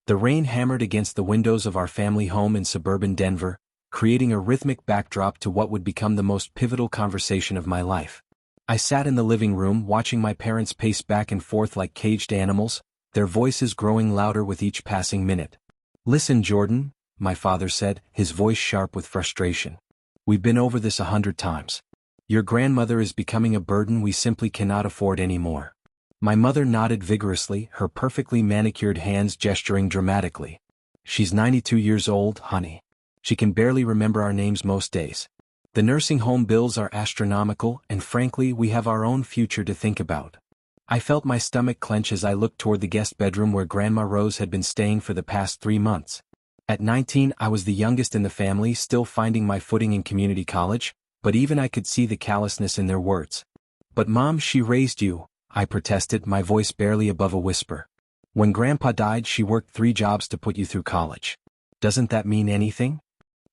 The rain hammered against the windows of our family home in suburban Denver, creating a rhythmic backdrop to what would become the most pivotal conversation of my life. I sat in the living room watching my parents pace back and forth like caged animals, their voices growing louder with each passing minute. "Listen, Jordan," my father said, his voice sharp with frustration. "We've been over this 100 times. Your grandmother is becoming a burden we simply cannot afford anymore." My mother nodded vigorously, her perfectly manicured hands gesturing dramatically. "She's 92 years old, honey. She can barely remember our names most days. The nursing home bills are astronomical, and frankly, we have our own future to think about." I felt my stomach clench as I looked toward the guest bedroom where Grandma Rose had been staying for the past 3 months. At 19, I was the youngest in the family, still finding my footing in community college, but even I could see the callousness in their words. "But Mom, she raised you," I protested, my voice barely above a whisper. "When Grandpa died, she worked 3 jobs to put you through college. Doesn't that mean anything?"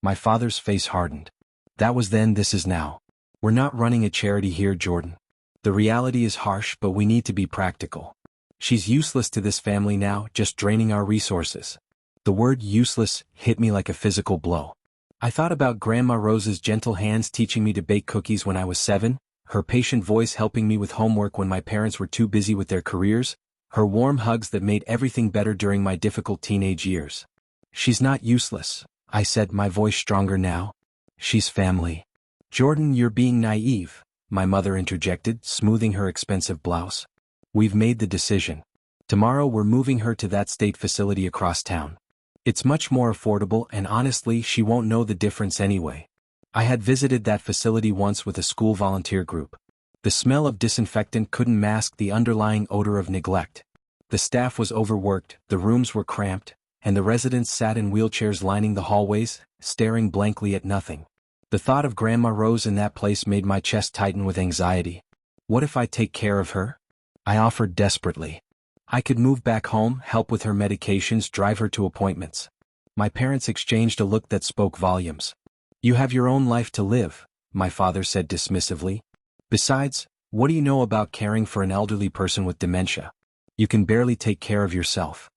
My father's face hardened. "That was then, this is now. We're not running a charity here, Jordan. The reality is harsh, but we need to be practical. She's useless to this family now, just draining our resources." The word useless hit me like a physical blow. I thought about Grandma Rose's gentle hands teaching me to bake cookies when I was 7, her patient voice helping me with homework when my parents were too busy with their careers, her warm hugs that made everything better during my difficult teenage years. "She's not useless," I said, my voice stronger now. "She's family." "Jordan, you're being naive," my mother interjected, smoothing her expensive blouse. "We've made the decision. Tomorrow we're moving her to that state facility across town. It's much more affordable, and honestly, she won't know the difference anyway." I had visited that facility once with a school volunteer group. The smell of disinfectant couldn't mask the underlying odor of neglect. The staff was overworked, the rooms were cramped, and the residents sat in wheelchairs lining the hallways, staring blankly at nothing. The thought of Grandma Rose in that place made my chest tighten with anxiety. "What if I take care of her?" I offered desperately. "I could move back home, help with her medications, drive her to appointments." My parents exchanged a look that spoke volumes. "You have your own life to live," my father said dismissively. "Besides, what do you know about caring for an elderly person with dementia? You can barely take care of yourself."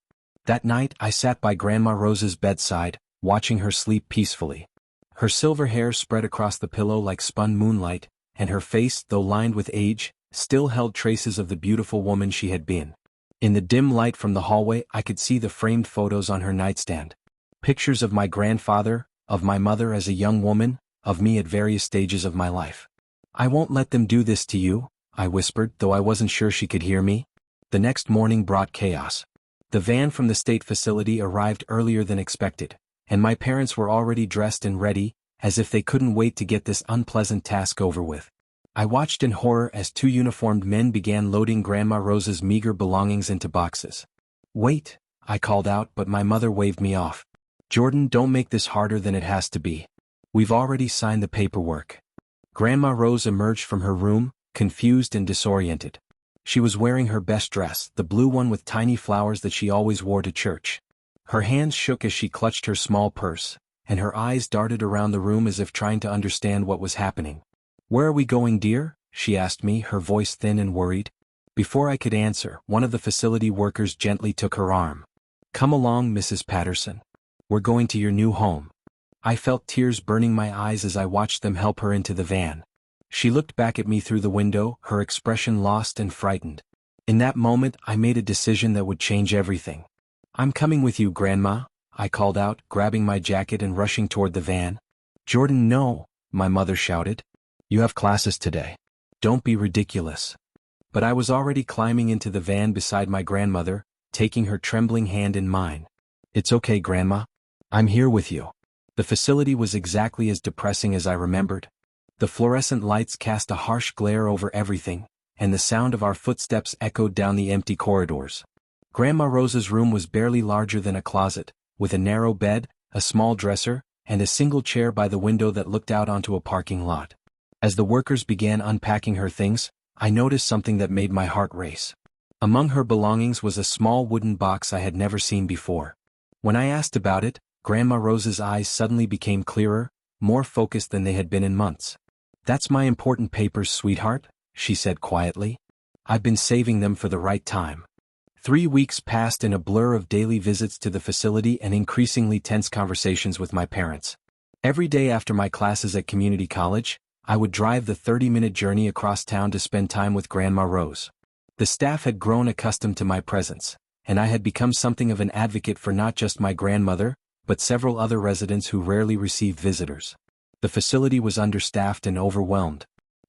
That night, I sat by Grandma Rose's bedside, watching her sleep peacefully. Her silver hair spread across the pillow like spun moonlight, and her face, though lined with age, still held traces of the beautiful woman she had been. In the dim light from the hallway, I could see the framed photos on her nightstand. Pictures of my grandfather, of my mother as a young woman, of me at various stages of my life. "I won't let them do this to you," I whispered, though I wasn't sure she could hear me. The next morning brought chaos. The van from the state facility arrived earlier than expected, and my parents were already dressed and ready, as if they couldn't wait to get this unpleasant task over with. I watched in horror as 2 uniformed men began loading Grandma Rose's meager belongings into boxes. "Wait," I called out, but my mother waved me off. "Jordan, don't make this harder than it has to be. We've already signed the paperwork." Grandma Rose emerged from her room, confused and disoriented. She was wearing her best dress, the blue one with tiny flowers that she always wore to church. Her hands shook as she clutched her small purse, and her eyes darted around the room as if trying to understand what was happening. "Where are we going, dear?" she asked me, her voice thin and worried. Before I could answer, one of the facility workers gently took her arm. "Come along, Mrs. Patterson. We're going to your new home." I felt tears burning my eyes as I watched them help her into the van. She looked back at me through the window, her expression lost and frightened. In that moment, I made a decision that would change everything. "I'm coming with you, Grandma," I called out, grabbing my jacket and rushing toward the van. "Jordan, no," my mother shouted. "You have classes today. Don't be ridiculous." But I was already climbing into the van beside my grandmother, taking her trembling hand in mine. "It's okay, Grandma. I'm here with you." The facility was exactly as depressing as I remembered. The fluorescent lights cast a harsh glare over everything, and the sound of our footsteps echoed down the empty corridors. Grandma Rose's room was barely larger than a closet, with a narrow bed, a small dresser, and a single chair by the window that looked out onto a parking lot. As the workers began unpacking her things, I noticed something that made my heart race. Among her belongings was a small wooden box I had never seen before. When I asked about it, Grandma Rose's eyes suddenly became clearer, more focused than they had been in months. "That's my important papers, sweetheart," she said quietly. "I've been saving them for the right time." 3 weeks passed in a blur of daily visits to the facility and increasingly tense conversations with my parents. Every day after my classes at community college, I would drive the 30-minute journey across town to spend time with Grandma Rose. The staff had grown accustomed to my presence, and I had become something of an advocate for not just my grandmother, but several other residents who rarely received visitors. The facility was understaffed and overwhelmed.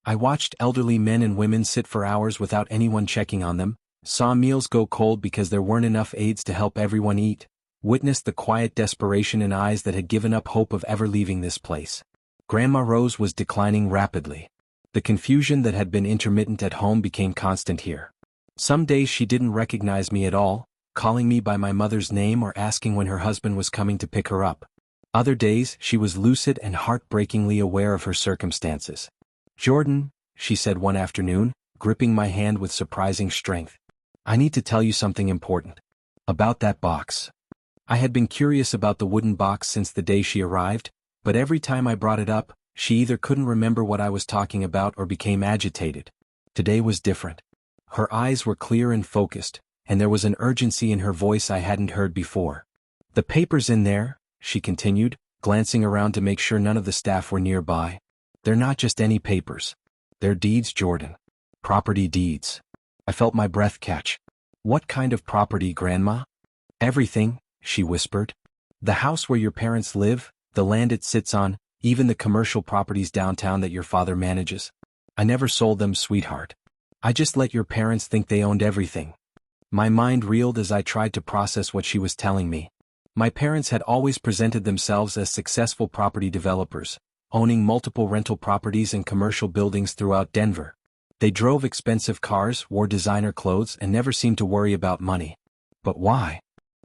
I watched elderly men and women sit for hours without anyone checking on them, saw meals go cold because there weren't enough aides to help everyone eat, witnessed the quiet desperation in eyes that had given up hope of ever leaving this place. Grandma Rose was declining rapidly. The confusion that had been intermittent at home became constant here. Some days she didn't recognize me at all, calling me by my mother's name or asking when her husband was coming to pick her up. Other days she was lucid and heartbreakingly aware of her circumstances. "Jordan," she said one afternoon, gripping my hand with surprising strength, "I need to tell you something important. About that box." I had been curious about the wooden box since the day she arrived, but every time I brought it up, she either couldn't remember what I was talking about or became agitated. Today was different. Her eyes were clear and focused, and there was an urgency in her voice I hadn't heard before. "The papers in there," she continued, glancing around to make sure none of the staff were nearby. "They're not just any papers. They're deeds, Jordan. Property deeds." I felt my breath catch. "What kind of property, Grandma?" "Everything," she whispered. "The house where your parents live, the land it sits on, even the commercial properties downtown that your father manages. I never sold them, sweetheart. I just let your parents think they owned everything." My mind reeled as I tried to process what she was telling me. My parents had always presented themselves as successful property developers, owning multiple rental properties and commercial buildings throughout Denver. They drove expensive cars, wore designer clothes, and never seemed to worry about money. "But why?"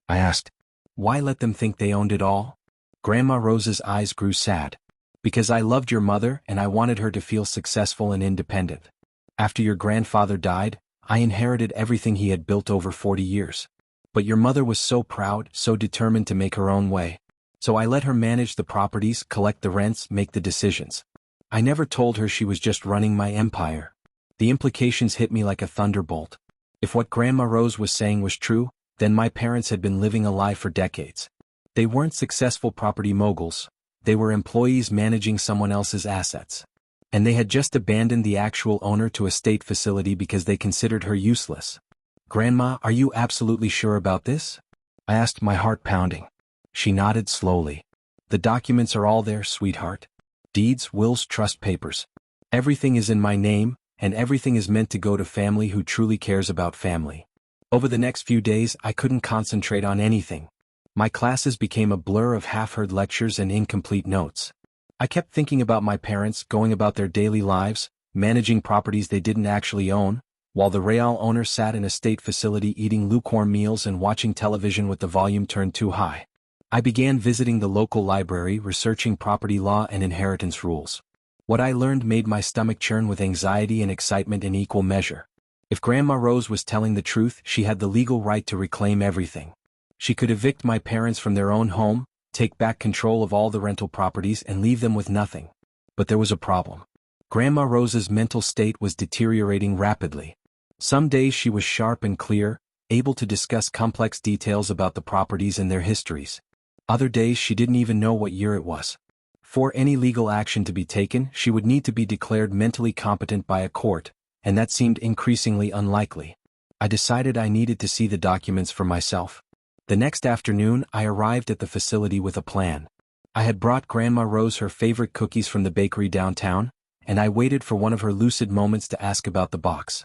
I asked. "Why let them think they owned it all?" Grandma Rose's eyes grew sad. "Because I loved your mother and I wanted her to feel successful and independent. After your grandfather died, I inherited everything he had built over 40 years. But your mother was so proud, so determined to make her own way. So I let her manage the properties, collect the rents, make the decisions. I never told her she was just running my empire." The implications hit me like a thunderbolt. If what Grandma Rose was saying was true, then my parents had been living a lie for decades. They weren't successful property moguls. They were employees managing someone else's assets. And they had just abandoned the actual owner to a state facility because they considered her useless. "Grandma, are you absolutely sure about this?" I asked, my heart pounding. She nodded slowly. "The documents are all there, sweetheart. Deeds, wills, trust papers. Everything is in my name, and everything is meant to go to family who truly cares about family." Over the next few days, I couldn't concentrate on anything. My classes became a blur of half-heard lectures and incomplete notes. I kept thinking about my parents going about their daily lives, managing properties they didn't actually own, while the Real owner sat in a state facility eating lukewarm meals and watching television with the volume turned too high. I began visiting the local library, researching property law and inheritance rules. What I learned made my stomach churn with anxiety and excitement in equal measure. If Grandma Rose was telling the truth, she had the legal right to reclaim everything. She could evict my parents from their own home, take back control of all the rental properties and leave them with nothing. But there was a problem. Grandma Rose's mental state was deteriorating rapidly. Some days she was sharp and clear, able to discuss complex details about the properties and their histories. Other days she didn't even know what year it was. For any legal action to be taken, she would need to be declared mentally competent by a court, and that seemed increasingly unlikely. I decided I needed to see the documents for myself. The next afternoon, I arrived at the facility with a plan. I had brought Grandma Rose her favorite cookies from the bakery downtown, and I waited for one of her lucid moments to ask about the box.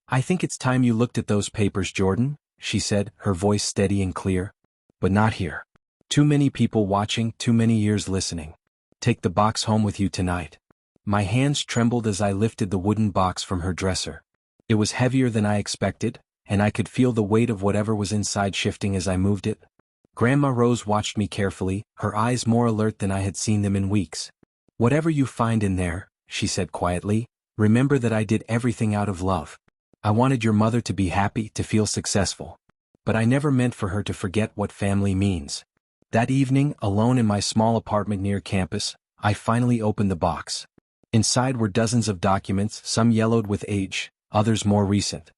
"I think it's time you looked at those papers, Jordan," she said, her voice steady and clear. "But not here. Too many people watching, too many ears listening. Take the box home with you tonight." My hands trembled as I lifted the wooden box from her dresser. It was heavier than I expected, and I could feel the weight of whatever was inside shifting as I moved it. Grandma Rose watched me carefully, her eyes more alert than I had seen them in weeks. "Whatever you find in there," she said quietly, "remember that I did everything out of love. I wanted your mother to be happy, to feel successful. But I never meant for her to forget what family means." That evening, alone in my small apartment near campus, I finally opened the box. Inside were dozens of documents, some yellowed with age, others more recent.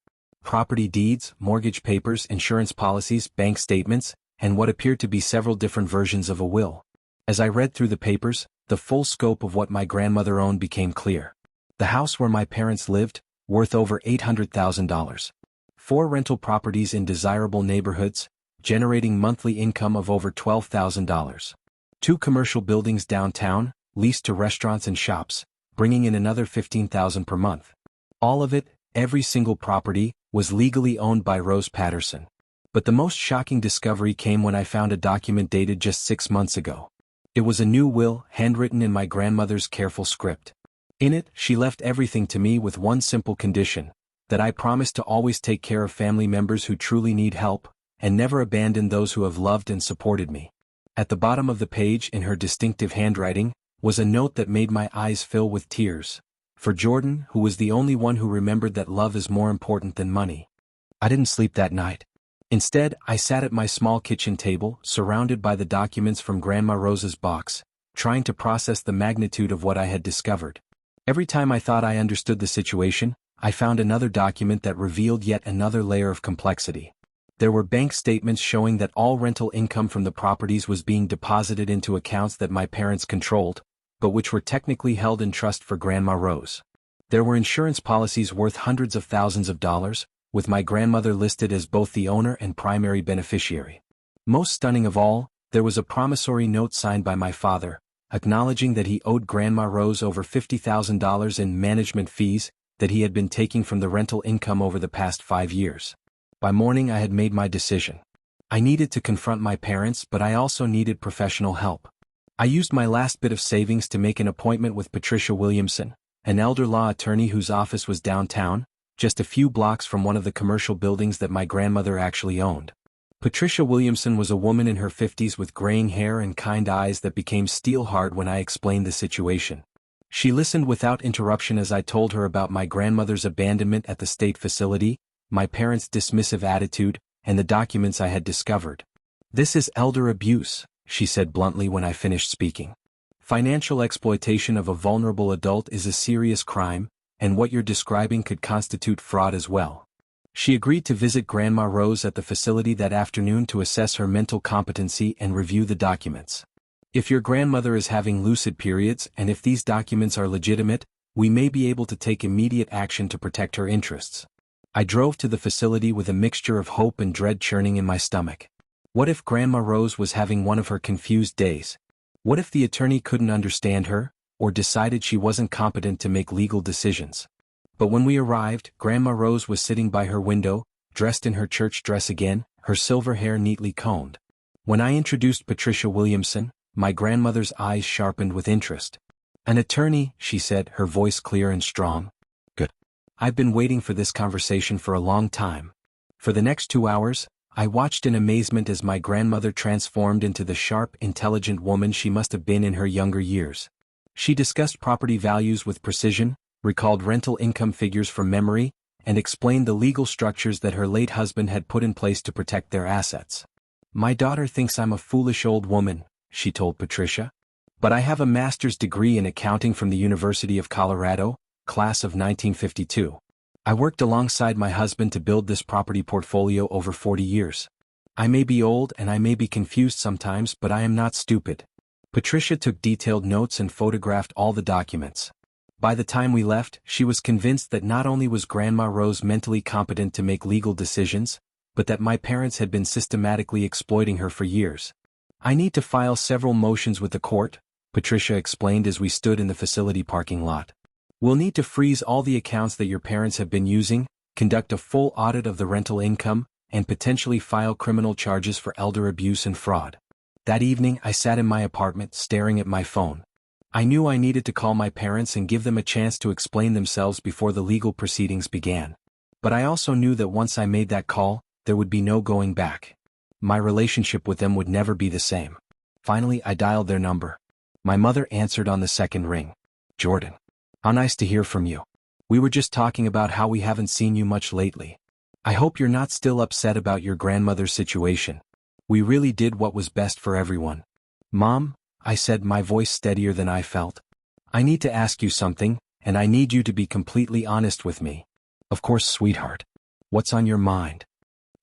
property deeds, mortgage papers, insurance policies, bank statements, and what appeared to be several different versions of a will. As I read through the papers, the full scope of what my grandmother owned became clear. The house where my parents lived, worth over $800,000. 4 rental properties in desirable neighborhoods, generating monthly income of over $12,000. 2 commercial buildings downtown, leased to restaurants and shops, bringing in another $15,000 per month. All of it, every single property, was legally owned by Rose Patterson. But the most shocking discovery came when I found a document dated just 6 months ago. It was a new will, handwritten in my grandmother's careful script. In it, she left everything to me with one simple condition: that I promised to always take care of family members who truly need help, and never abandon those who have loved and supported me. At the bottom of the page, in her distinctive handwriting, was a note that made my eyes fill with tears. For Jordan, who was the only one who remembered that love is more important than money. I didn't sleep that night. Instead, I sat at my small kitchen table, surrounded by the documents from Grandma Rose's box, trying to process the magnitude of what I had discovered. Every time I thought I understood the situation, I found another document that revealed yet another layer of complexity. There were bank statements showing that all rental income from the properties was being deposited into accounts that my parents controlled, but which were technically held in trust for Grandma Rose. There were insurance policies worth hundreds of thousands of dollars, with my grandmother listed as both the owner and primary beneficiary. Most stunning of all, there was a promissory note signed by my father, acknowledging that he owed Grandma Rose over $50,000 in management fees that he had been taking from the rental income over the past 5 years. By morning I had made my decision. I needed to confront my parents, but I also needed professional help. I used my last bit of savings to make an appointment with Patricia Williamson, an elder law attorney whose office was downtown, just a few blocks from one of the commercial buildings that my grandmother actually owned. Patricia Williamson was a woman in her 50s with graying hair and kind eyes that became steel-hard when I explained the situation. She listened without interruption as I told her about my grandmother's abandonment at the state facility, my parents' dismissive attitude, and the documents I had discovered. "This is elder abuse," she said bluntly when I finished speaking. "Financial exploitation of a vulnerable adult is a serious crime, and what you're describing could constitute fraud as well." She agreed to visit Grandma Rose at the facility that afternoon to assess her mental competency and review the documents. "If your grandmother is having lucid periods and if these documents are legitimate, we may be able to take immediate action to protect her interests." I drove to the facility with a mixture of hope and dread churning in my stomach. What if Grandma Rose was having one of her confused days? What if the attorney couldn't understand her, or decided she wasn't competent to make legal decisions? But when we arrived, Grandma Rose was sitting by her window, dressed in her church dress again, her silver hair neatly combed. When I introduced Patricia Williamson, my grandmother's eyes sharpened with interest. "An attorney," she said, her voice clear and strong. "Good. I've been waiting for this conversation for a long time." For the next 2 hours, I watched in amazement as my grandmother transformed into the sharp, intelligent woman she must have been in her younger years. She discussed property values with precision, recalled rental income figures from memory, and explained the legal structures that her late husband had put in place to protect their assets. "My daughter thinks I'm a foolish old woman," she told Patricia. "But I have a master's degree in accounting from the University of Colorado, class of 1952. I worked alongside my husband to build this property portfolio over 40 years. I may be old and I may be confused sometimes, but I am not stupid." Patricia took detailed notes and photographed all the documents. By the time we left, she was convinced that not only was Grandma Rose mentally competent to make legal decisions, but that my parents had been systematically exploiting her for years. "I need to file several motions with the court," Patricia explained as we stood in the facility parking lot. "We'll need to freeze all the accounts that your parents have been using, conduct a full audit of the rental income, and potentially file criminal charges for elder abuse and fraud." That evening I sat in my apartment staring at my phone. I knew I needed to call my parents and give them a chance to explain themselves before the legal proceedings began. But I also knew that once I made that call, there would be no going back. My relationship with them would never be the same. Finally, I dialed their number. My mother answered on the second ring. "Jordan. How nice to hear from you. We were just talking about how we haven't seen you much lately. I hope you're not still upset about your grandmother's situation. We really did what was best for everyone." "Mom," I said, my voice steadier than I felt, "I need to ask you something, and I need you to be completely honest with me." "Of course, sweetheart. What's on your mind?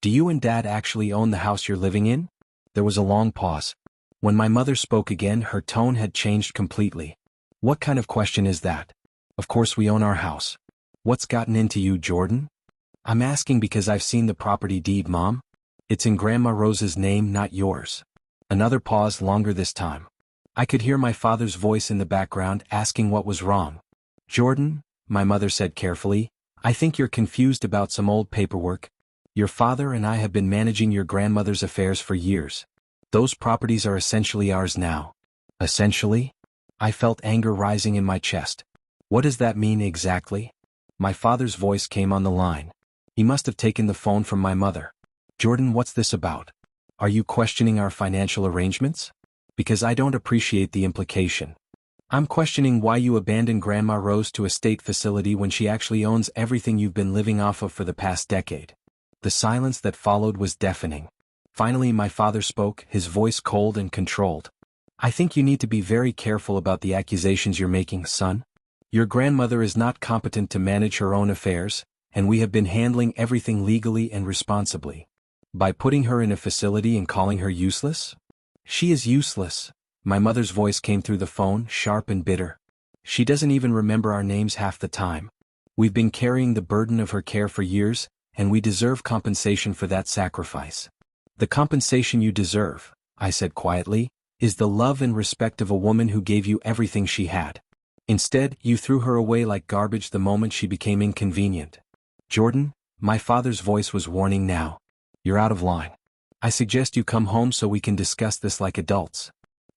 Do you and Dad actually own the house you're living in? There was a long pause. When my mother spoke again, her tone had changed completely. What kind of question is that? Of course we own our house. What's gotten into you, Jordan? I'm asking because I've seen the property deed, Mom. It's in Grandma Rose's name, not yours. Another pause, longer this time. I could hear my father's voice in the background asking what was wrong. Jordan, my mother said carefully, I think you're confused about some old paperwork. Your father and I have been managing your grandmother's affairs for years. Those properties are essentially ours now. Essentially? I felt anger rising in my chest. What does that mean exactly? My father's voice came on the line. He must have taken the phone from my mother. Jordan, what's this about? Are you questioning our financial arrangements? Because I don't appreciate the implication. I'm questioning why you abandoned Grandma Rose to a state facility when she actually owns everything you've been living off of for the past decade. The silence that followed was deafening. Finally, my father spoke, his voice cold and controlled. I think you need to be very careful about the accusations you're making, son. Your grandmother is not competent to manage her own affairs, and we have been handling everything legally and responsibly. By putting her in a facility and calling her useless? She is useless. My mother's voice came through the phone, sharp and bitter. She doesn't even remember our names half the time. We've been carrying the burden of her care for years, and we deserve compensation for that sacrifice. The compensation you deserve, I said quietly, is the love and respect of a woman who gave you everything she had. Instead, you threw her away like garbage the moment she became inconvenient. Jordan, my father's voice was warning now. You're out of line. I suggest you come home so we can discuss this like adults.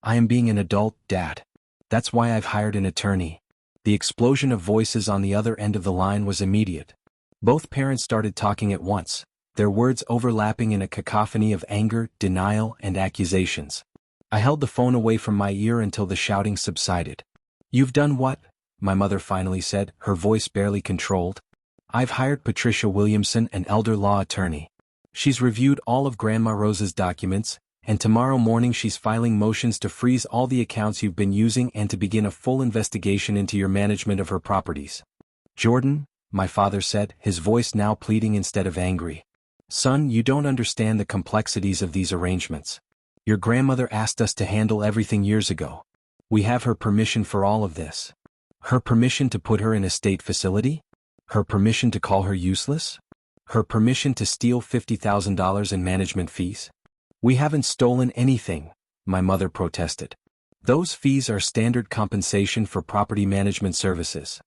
I am being an adult, Dad. That's why I've hired an attorney. The explosion of voices on the other end of the line was immediate. Both parents started talking at once, their words overlapping in a cacophony of anger, denial, and accusations. I held the phone away from my ear until the shouting subsided. You've done what? My mother finally said, her voice barely controlled. I've hired Patricia Williamson, an elder law attorney. She's reviewed all of Grandma Rose's documents, and tomorrow morning she's filing motions to freeze all the accounts you've been using and to begin a full investigation into your management of her properties. Jordan, my father said, his voice now pleading instead of angry. Son, you don't understand the complexities of these arrangements. Your grandmother asked us to handle everything years ago. We have her permission for all of this. Her permission to put her in a state facility? Her permission to call her useless? Her permission to steal $50,000 in management fees? We haven't stolen anything, my mother protested. Those fees are standard compensation for property management services.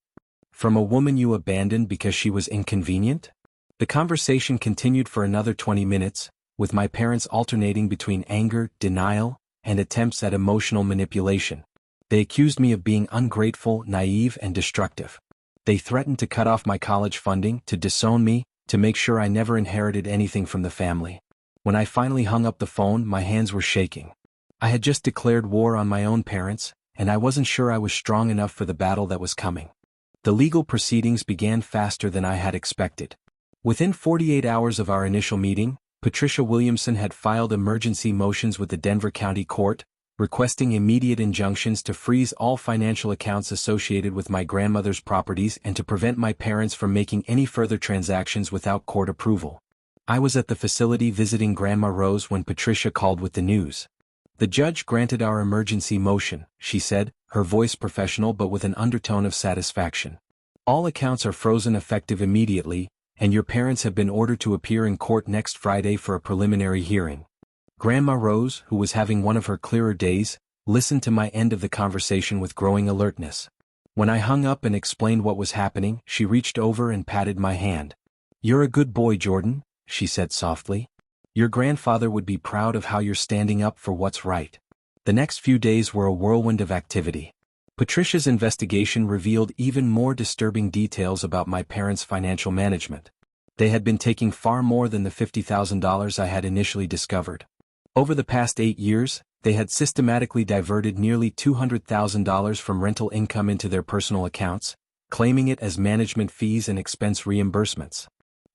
From a woman you abandoned because she was inconvenient? The conversation continued for another 20 minutes, with my parents alternating between anger, denial, and attempts at emotional manipulation. They accused me of being ungrateful, naive, and destructive. They threatened to cut off my college funding, to disown me, to make sure I never inherited anything from the family. When I finally hung up the phone, my hands were shaking. I had just declared war on my own parents, and I wasn't sure I was strong enough for the battle that was coming. The legal proceedings began faster than I had expected. Within 48 hours of our initial meeting, Patricia Williamson had filed emergency motions with the Denver County Court, requesting immediate injunctions to freeze all financial accounts associated with my grandmother's properties and to prevent my parents from making any further transactions without court approval. I was at the facility visiting Grandma Rose when Patricia called with the news. The judge granted our emergency motion, she said, her voice professional but with an undertone of satisfaction. All accounts are frozen effective immediately, and your parents have been ordered to appear in court next Friday for a preliminary hearing. Grandma Rose, who was having one of her clearer days, listened to my end of the conversation with growing alertness. When I hung up and explained what was happening, she reached over and patted my hand. You're a good boy, Jordan, she said softly. Your grandfather would be proud of how you're standing up for what's right. The next few days were a whirlwind of activity. Patricia's investigation revealed even more disturbing details about my parents' financial management. They had been taking far more than the $50,000 I had initially discovered. Over the past 8 years, they had systematically diverted nearly $200,000 from rental income into their personal accounts, claiming it as management fees and expense reimbursements.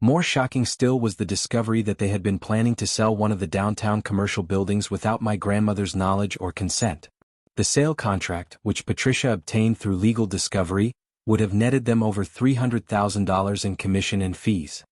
More shocking still was the discovery that they had been planning to sell one of the downtown commercial buildings without my grandmother's knowledge or consent. The sale contract, which Patricia obtained through legal discovery, would have netted them over $300,000 in commission and fees.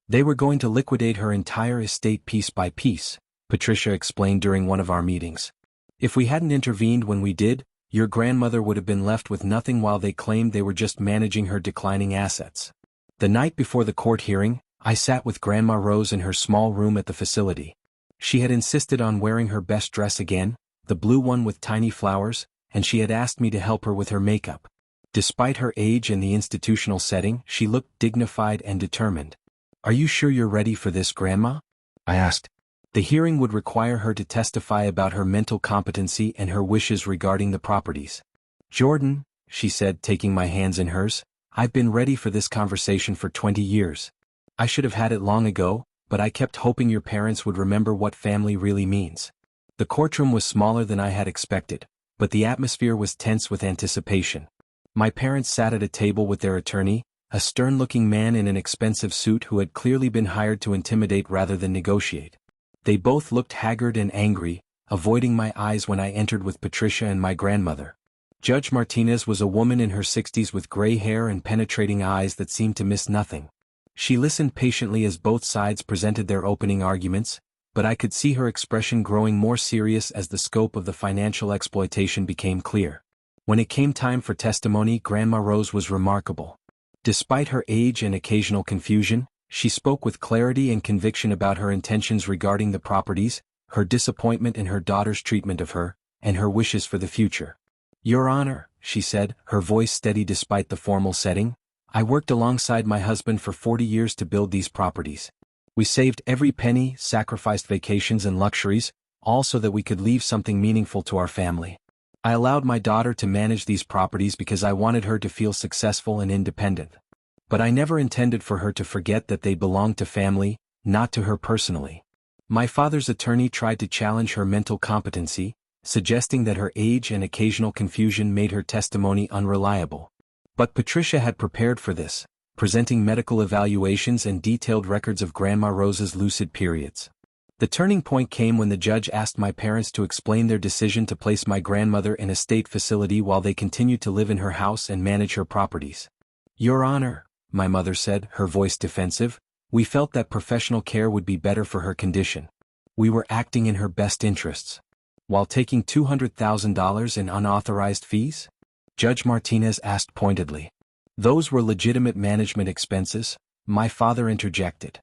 They were going to liquidate her entire estate piece by piece, Patricia explained during one of our meetings. If we hadn't intervened when we did, your grandmother would have been left with nothing while they claimed they were just managing her declining assets. The night before the court hearing, I sat with Grandma Rose in her small room at the facility. She had insisted on wearing her best dress again, the blue one with tiny flowers, and she had asked me to help her with her makeup. Despite her age and the institutional setting, she looked dignified and determined. "Are you sure you're ready for this, Grandma?" I asked. The hearing would require her to testify about her mental competency and her wishes regarding the properties. "Jordan," she said, taking my hands in hers, "I've been ready for this conversation for 20 years. I should have had it long ago, but I kept hoping your parents would remember what family really means." The courtroom was smaller than I had expected, but the atmosphere was tense with anticipation. My parents sat at a table with their attorney, a stern-looking man in an expensive suit who had clearly been hired to intimidate rather than negotiate. They both looked haggard and angry, avoiding my eyes when I entered with Patricia and my grandmother. Judge Martinez was a woman in her 60s with gray hair and penetrating eyes that seemed to miss nothing. She listened patiently as both sides presented their opening arguments, but I could see her expression growing more serious as the scope of the financial exploitation became clear. When it came time for testimony, Grandma Rose was remarkable. Despite her age and occasional confusion, she spoke with clarity and conviction about her intentions regarding the properties, her disappointment in her daughter's treatment of her, and her wishes for the future. "Your Honor," she said, her voice steady despite the formal setting, "I worked alongside my husband for 40 years to build these properties. We saved every penny, sacrificed vacations and luxuries, all so that we could leave something meaningful to our family. I allowed my daughter to manage these properties because I wanted her to feel successful and independent. But I never intended for her to forget that they belonged to family, not to her personally." My father's attorney tried to challenge her mental competency, suggesting that her age and occasional confusion made her testimony unreliable. But Patricia had prepared for this, presenting medical evaluations and detailed records of Grandma Rose's lucid periods. The turning point came when the judge asked my parents to explain their decision to place my grandmother in a state facility while they continued to live in her house and manage her properties. "Your Honor," my mother said, her voice defensive, "we felt that professional care would be better for her condition. We were acting in her best interests." "While taking $200,000 in unauthorized fees?" Judge Martinez asked pointedly. "Those were legitimate management expenses," my father interjected.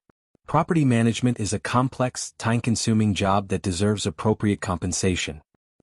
"Property management is a complex, time-consuming job that deserves appropriate compensation.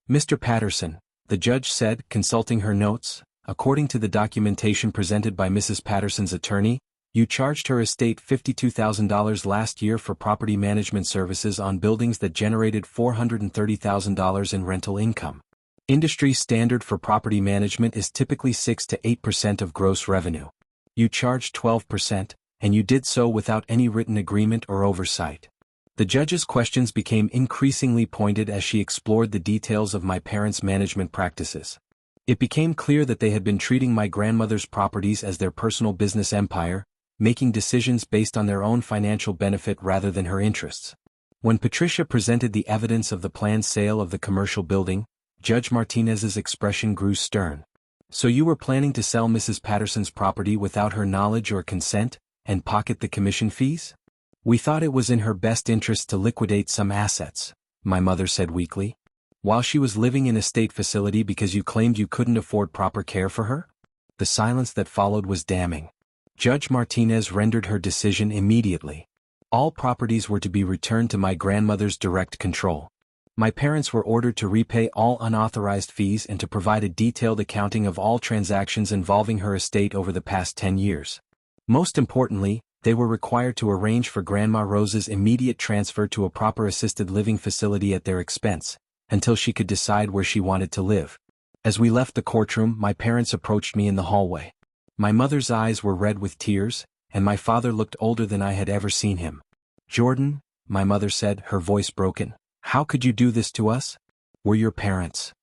Mr. Patterson," the judge said, consulting her notes, "according to the documentation presented by Mrs. Patterson's attorney, you charged her estate $52,000 last year for property management services on buildings that generated $430,000 in rental income. Industry standard for property management is typically 6 to 8% of gross revenue. You charged 12%, and you did so without any written agreement or oversight." The judge's questions became increasingly pointed as she explored the details of my parents' management practices. It became clear that they had been treating my grandmother's properties as their personal business empire, making decisions based on their own financial benefit rather than her interests. When Patricia presented the evidence of the planned sale of the commercial building, Judge Martinez's expression grew stern. "So you were planning to sell Mrs. Patterson's property without her knowledge or consent, and pocket the commission fees?" "We thought it was in her best interest to liquidate some assets," my mother said weakly. "While she was living in a state facility because you claimed you couldn't afford proper care for her?" The silence that followed was damning. Judge Martinez rendered her decision immediately. All properties were to be returned to my grandmother's direct control. My parents were ordered to repay all unauthorized fees and to provide a detailed accounting of all transactions involving her estate over the past 10 years. Most importantly, they were required to arrange for Grandma Rose's immediate transfer to a proper assisted living facility at their expense, until she could decide where she wanted to live. As we left the courtroom, my parents approached me in the hallway. My mother's eyes were red with tears, and my father looked older than I had ever seen him. "Jordan," my mother said, her voice broken, "how could you do this to us? We're your parents."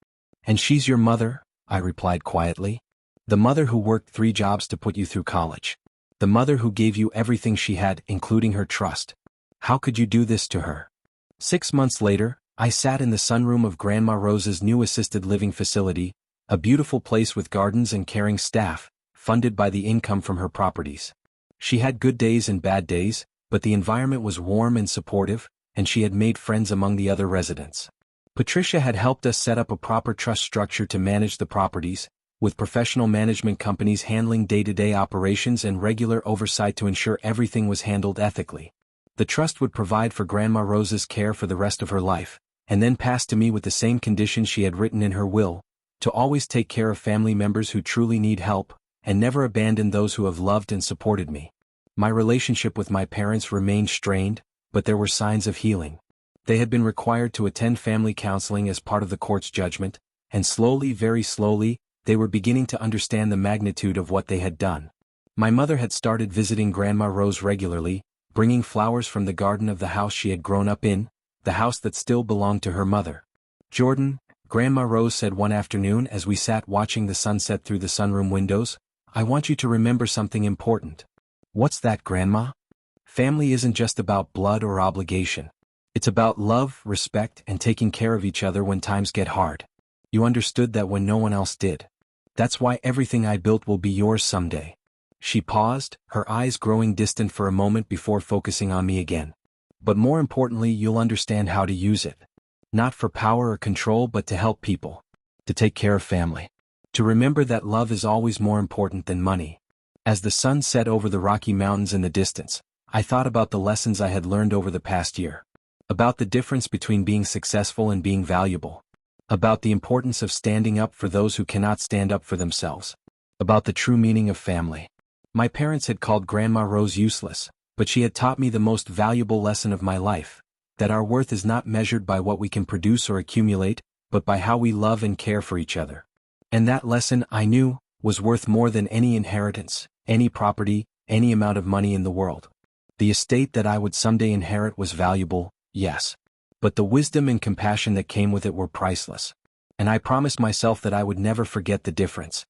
"And she's your mother," I replied quietly. "The mother who worked 3 jobs to put you through college. The mother who gave you everything she had, including her trust. How could you do this to her?" 6 months later, I sat in the sunroom of Grandma Rose's new assisted living facility, a beautiful place with gardens and caring staff, funded by the income from her properties. She had good days and bad days, but the environment was warm and supportive, and she had made friends among the other residents. Patricia had helped us set up a proper trust structure to manage the properties, with professional management companies handling day-to-day operations and regular oversight to ensure everything was handled ethically. The trust would provide for Grandma Rose's care for the rest of her life, and then pass to me with the same conditions she had written in her will, to always take care of family members who truly need help, and never abandon those who have loved and supported me. My relationship with my parents remained strained, but there were signs of healing. They had been required to attend family counseling as part of the court's judgment, and slowly, very slowly, they were beginning to understand the magnitude of what they had done. My mother had started visiting Grandma Rose regularly, bringing flowers from the garden of the house she had grown up in, the house that still belonged to her mother. "Jordan," Grandma Rose said one afternoon as we sat watching the sunset through the sunroom windows, "I want you to remember something important." "What's that, Grandma?" "Family isn't just about blood or obligation. It's about love, respect, and taking care of each other when times get hard. You understood that when no one else did. That's why everything I built will be yours someday." She paused, her eyes growing distant for a moment before focusing on me again. "But more importantly, you'll understand how to use it. Not for power or control, but to help people. To take care of family. To remember that love is always more important than money." As the sun set over the Rocky Mountains in the distance, I thought about the lessons I had learned over the past year. About the difference between being successful and being valuable. About the importance of standing up for those who cannot stand up for themselves. About the true meaning of family. My parents had called Grandma Rose useless, but she had taught me the most valuable lesson of my life, that our worth is not measured by what we can produce or accumulate, but by how we love and care for each other. And that lesson, I knew, was worth more than any inheritance, any property, any amount of money in the world. The estate that I would someday inherit was valuable, yes. But the wisdom and compassion that came with it were priceless. And I promised myself that I would never forget the difference,